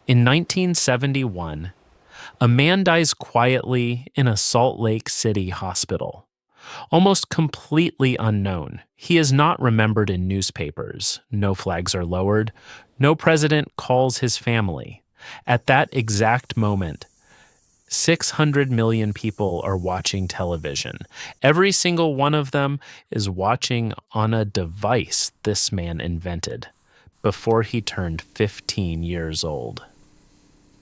In 1971, a man dies quietly in a Salt Lake City hospital. Almost completely unknown, he is not remembered in newspapers. No flags are lowered. No president calls his family. At that exact moment, 600 million people are watching television. Every single one of them is watching on a device this man invented before he turned 15 years old.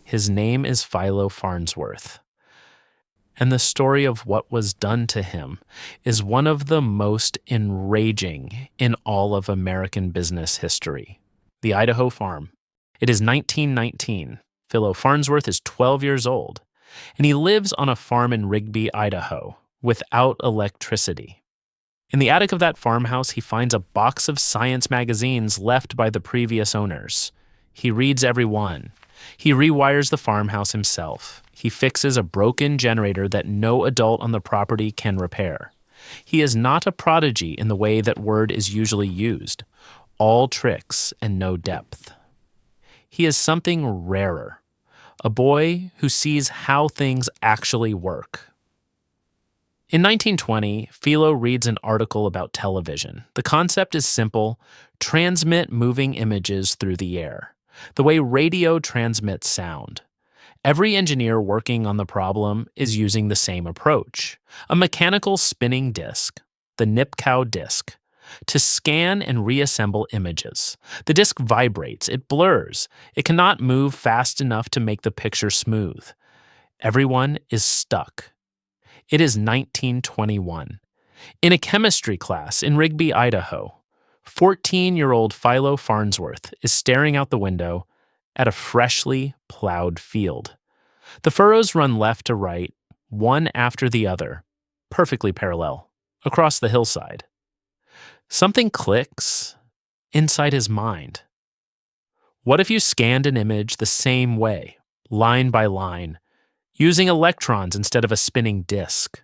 His name is Philo Farnsworth. And the story of what was done to him is one of the most enraging in all of American business history. The Idaho farm. It is 1919. Philo Farnsworth is 12 years old, and he lives on a farm in Rigby, Idaho, without electricity. In the attic of that farmhouse, he finds a box of science magazines left by the previous owners. He reads every one. He rewires the farmhouse himself. He fixes a broken generator that no adult on the property can repair. He is not a prodigy in the way that word is usually used. All tricks and no depth. He is something rarer. A boy who sees how things actually work. In 1920, Philo reads an article about television. The concept is simple: transmit moving images through the air, the way radio transmits sound. Every engineer working on the problem is using the same approach: a mechanical spinning disc, the Nipkow disc, to scan and reassemble images. The disc vibrates, it blurs, it cannot move fast enough to make the picture smooth. Everyone is stuck. It is 1921. In a chemistry class in Rigby, Idaho, 14-year-old Philo Farnsworth is staring out the window at a freshly plowed field. The furrows run left to right, one after the other, perfectly parallel, across the hillside. Something clicks inside his mind. What if you scanned an image the same way, line by line, using electrons instead of a spinning disk?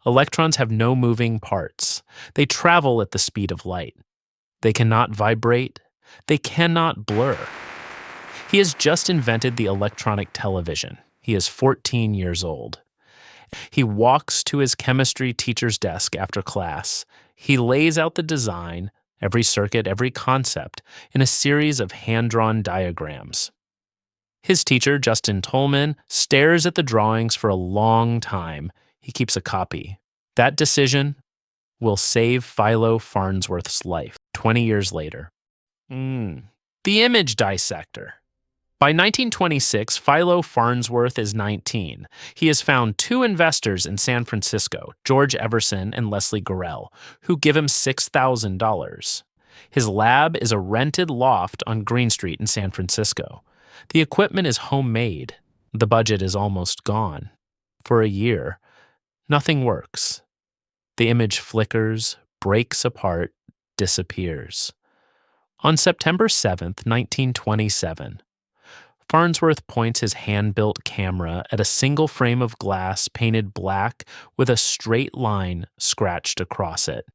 Electrons have no moving parts. They travel at the speed of light. They cannot vibrate. They cannot blur. He has just invented the electronic television. He is 14 years old. He walks to his chemistry teacher's desk after class. He lays out the design, every circuit, every concept, in a series of hand-drawn diagrams. His teacher, Justin Tolman, stares at the drawings for a long time. He keeps a copy. That decision will save Philo Farnsworth's life 20 years later. The image dissector. By 1926, Philo Farnsworth is 19. He has found two investors in San Francisco, George Everson and Leslie Gorell, who give him $6,000. His lab is a rented loft on Green Street in San Francisco. The equipment is homemade. The budget is almost gone. For a year, nothing works. The image flickers, breaks apart, disappears. On September 7th, 1927, Farnsworth points his hand-built camera at a single frame of glass painted black with a straight line scratched across it.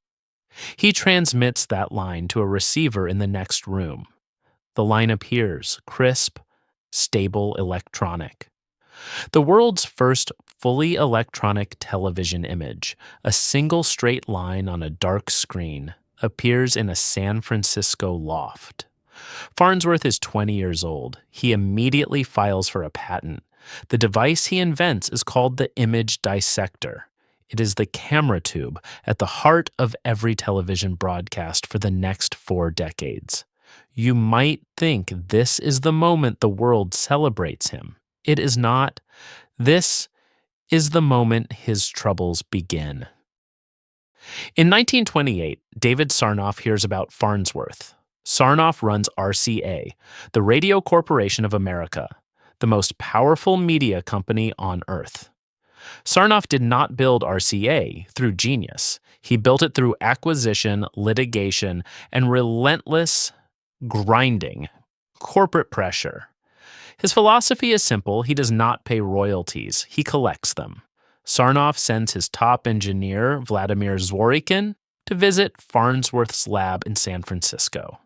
He transmits that line to a receiver in the next room. The line appears, crisp, stable, electronic. The world's first fully electronic television image, a single straight line on a dark screen, appears in a San Francisco loft. Farnsworth is 20 years old. He immediately files for a patent. The device he invents is called the image dissector. It is the camera tube at the heart of every television broadcast for the next 4 decades. You might think this is the moment the world celebrates him. It is not. This is the moment his troubles begin. In 1928, David Sarnoff hears about Farnsworth. Sarnoff runs RCA, the Radio Corporation of America, the most powerful media company on Earth. Sarnoff did not build RCA through genius. He built it through acquisition, litigation, and relentless grinding, corporate pressure. His philosophy is simple. He does not pay royalties. He collects them. Sarnoff sends his top engineer, Vladimir Zworykin, to visit Farnsworth's lab in San Francisco.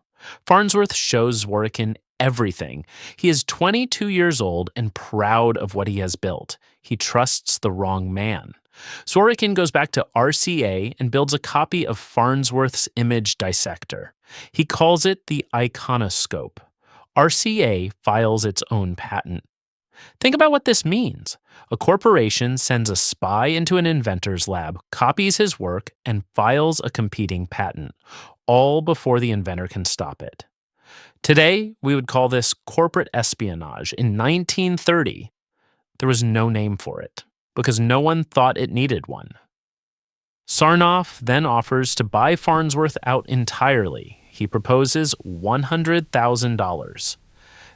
Farnsworth shows Zworykin everything. He is 22 years old and proud of what he has built. He trusts the wrong man. Zworykin goes back to RCA and builds a copy of Farnsworth's image dissector. He calls it the iconoscope. RCA files its own patent. Think about what this means. A corporation sends a spy into an inventor's lab, copies his work, and files a competing patent, all before the inventor can stop it. Today, we would call this corporate espionage. In 1930, there was no name for it, because no one thought it needed one. Sarnoff then offers to buy Farnsworth out entirely. He proposes $100,000.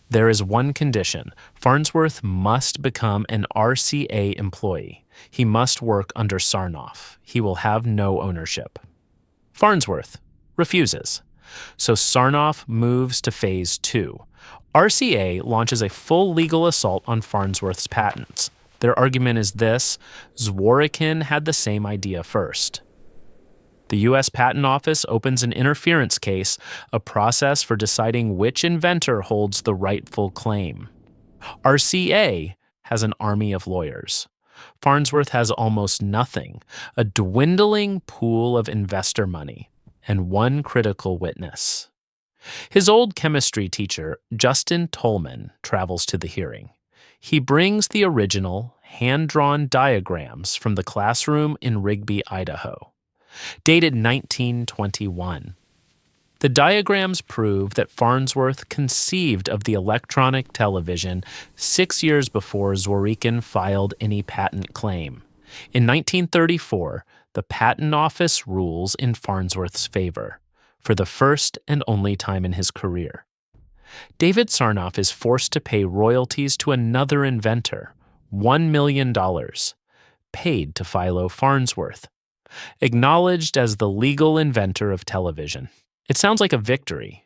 There is one condition. Farnsworth must become an RCA employee. He must work under Sarnoff. He will have no ownership. Farnsworth refuses. So Sarnoff moves to phase 2. RCA launches a full legal assault on Farnsworth's patents. Their argument is this: Zworykin had the same idea first. The U.S. Patent Office opens an interference case, a process for deciding which inventor holds the rightful claim. RCA has an army of lawyers. Farnsworth has almost nothing, a dwindling pool of investor money, and one critical witness. His old chemistry teacher, Justin Tolman, travels to the hearing. He brings the original, hand-drawn diagrams from the classroom in Rigby, Idaho, dated 1921. The diagrams prove that Farnsworth conceived of the electronic television 6 years before Zworykin filed any patent claim. In 1934, the Patent Office rules in Farnsworth's favor, for the first and only time in his career. David Sarnoff is forced to pay royalties to another inventor, $1 million, paid to Philo Farnsworth, acknowledged as the legal inventor of television. It sounds like a victory.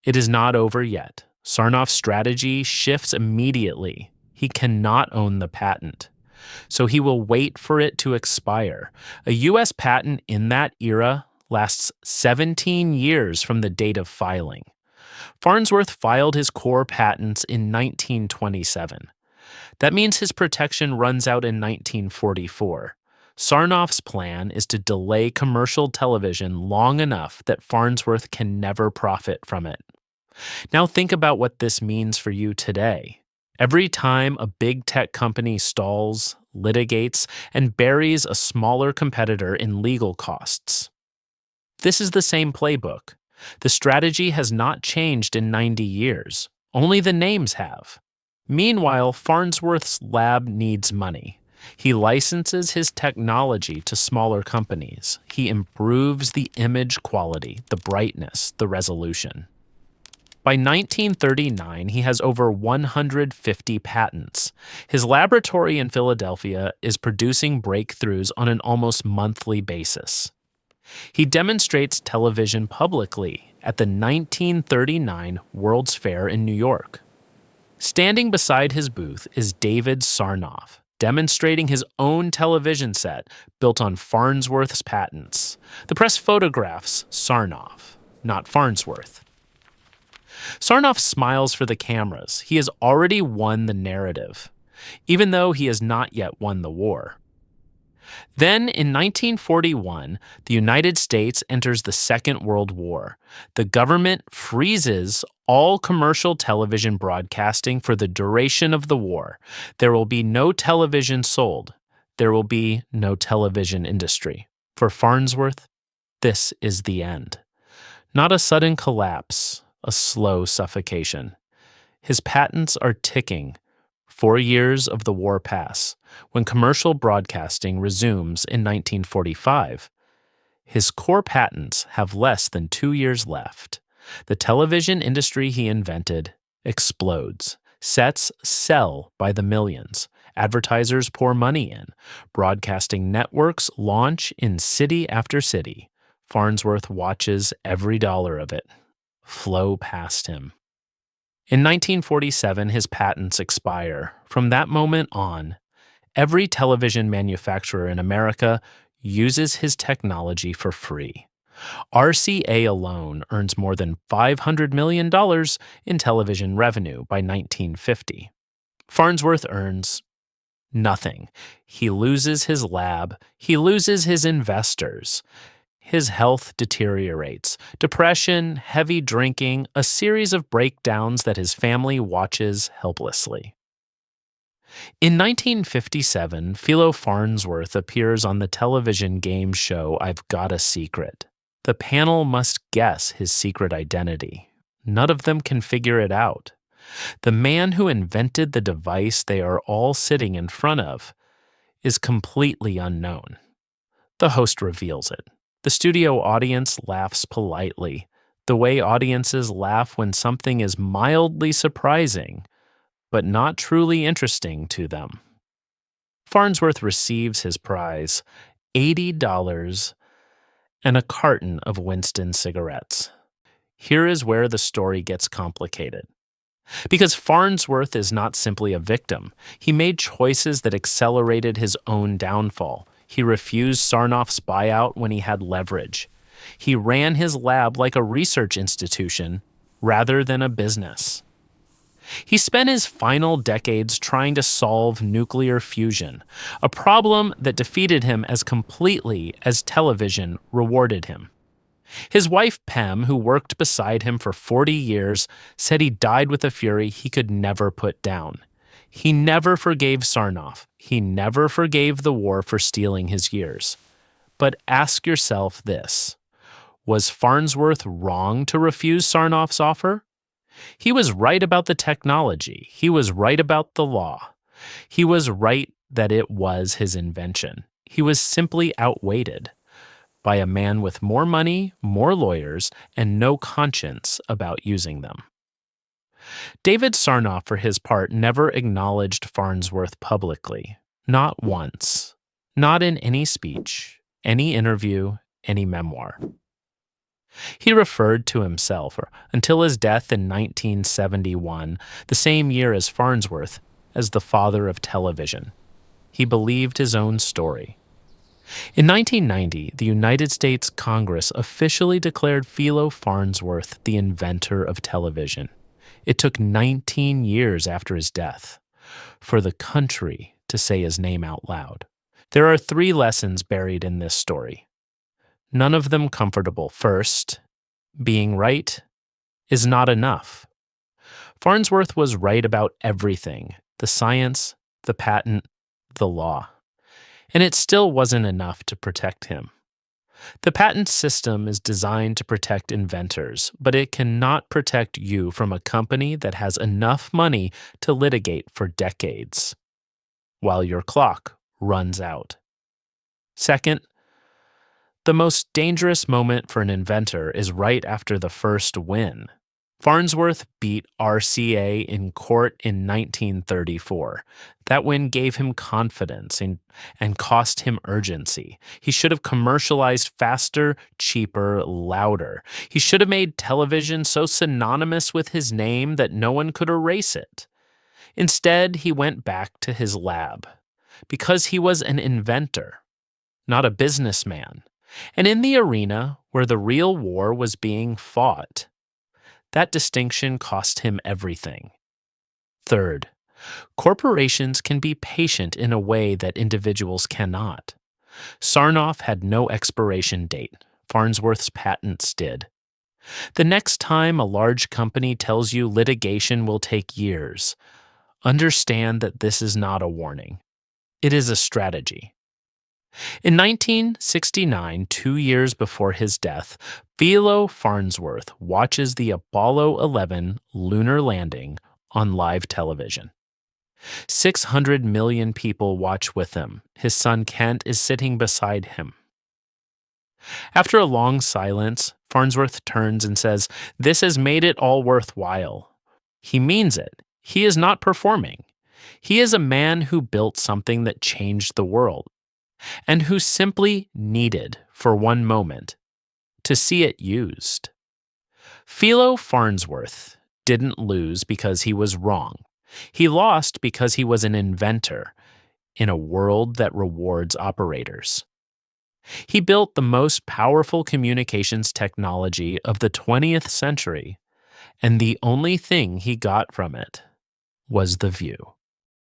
It is not over yet. Sarnoff's strategy shifts immediately. He cannot own the patent, so he will wait for it to expire. A U.S. patent in that era lasts 17 years from the date of filing. Farnsworth filed his core patents in 1927. That means his protection runs out in 1944. Sarnoff's plan is to delay commercial television long enough that Farnsworth can never profit from it. Now think about what this means for you today. Every time a big tech company stalls, litigates, and buries a smaller competitor in legal costs. This is the same playbook. The strategy has not changed in 90 years. Only the names have. Meanwhile, Farnsworth's lab needs money. He licenses his technology to smaller companies. He improves the image quality, the brightness, the resolution. By 1939, he has over 150 patents. His laboratory in Philadelphia is producing breakthroughs on an almost monthly basis. He demonstrates television publicly at the 1939 World's Fair in New York. Standing beside his booth is David Sarnoff, demonstrating his own television set built on Farnsworth's patents. The press photographs Sarnoff, not Farnsworth. Sarnoff smiles for the cameras. He has already won the narrative, even though he has not yet won the war. Then, in 1941, the United States enters the Second World War. The government freezes all commercial television broadcasting for the duration of the war. There will be no television sold. There will be no television industry. For Farnsworth, this is the end. Not a sudden collapse, a slow suffocation. His patents are ticking. 4 years of the war pass. When commercial broadcasting resumes in 1945, his core patents have less than 2 years left. The television industry he invented explodes. Sets sell by the millions. Advertisers pour money in. Broadcasting networks launch in city after city. Farnsworth watches every dollar of it flow past him. In 1947, his patents expire. From that moment on, every television manufacturer in America uses his technology for free. RCA alone earns more than $500 million in television revenue by 1950. Farnsworth earns nothing. He loses his lab. He loses his investors. His health deteriorates. Depression, heavy drinking, a series of breakdowns that his family watches helplessly. In 1957, Philo Farnsworth appears on the television game show I've Got a Secret. The panel must guess his secret identity. None of them can figure it out. The man who invented the device they are all sitting in front of is completely unknown. The host reveals it. The studio audience laughs politely, the way audiences laugh when something is mildly surprising, but not truly interesting to them. Farnsworth receives his prize, $80 and a carton of Winston cigarettes. Here is where the story gets complicated. Because Farnsworth is not simply a victim, he made choices that accelerated his own downfall. He refused Sarnoff's buyout when he had leverage. He ran his lab like a research institution rather than a business. He spent his final decades trying to solve nuclear fusion, a problem that defeated him as completely as television rewarded him. His wife, Pem, who worked beside him for 40 years, said he died with a fury he could never put down. He never forgave Sarnoff. He never forgave the war for stealing his years. But ask yourself this: was Farnsworth wrong to refuse Sarnoff's offer? He was right about the technology. He was right about the law. He was right that it was his invention. He was simply outweighted by a man with more money, more lawyers, and no conscience about using them. David Sarnoff, for his part, never acknowledged Farnsworth publicly. Not once. Not in any speech, any interview, any memoir. He referred to himself, until his death in 1971, the same year as Farnsworth, as the father of television. He believed his own story. In 1990, the United States Congress officially declared Philo Farnsworth the inventor of television. It took 19 years after his death for the country to say his name out loud. There are 3 lessons buried in this story. None of them comfortable. First, being right is not enough. Farnsworth was right about everything: the science, the patent, the law. And it still wasn't enough to protect him. The patent system is designed to protect inventors, but it cannot protect you from a company that has enough money to litigate for decades, while your clock runs out. Second, the most dangerous moment for an inventor is right after the first win. Farnsworth beat RCA in court in 1934. That win gave him confidence and cost him urgency. He should have commercialized faster, cheaper, louder. He should have made television so synonymous with his name that no one could erase it. Instead, he went back to his lab because he was an inventor, not a businessman. And in the arena where the real war was being fought, that distinction cost him everything. Third, corporations can be patient in a way that individuals cannot. Sarnoff had no expiration date. Farnsworth's patents did. The next time a large company tells you litigation will take years, understand that this is not a warning. It is a strategy. In 1969, 2 years before his death, Philo Farnsworth watches the Apollo 11 lunar landing on live television. 600 million people watch with him. His son Kent is sitting beside him. After a long silence, Farnsworth turns and says, "This has made it all worthwhile." He means it. He is not performing. He is a man who built something that changed the world, and who simply needed, for one moment, to see it used. Philo Farnsworth didn't lose because he was wrong. He lost because he was an inventor in a world that rewards operators. He built the most powerful communications technology of the 20th century, and the only thing he got from it was the view.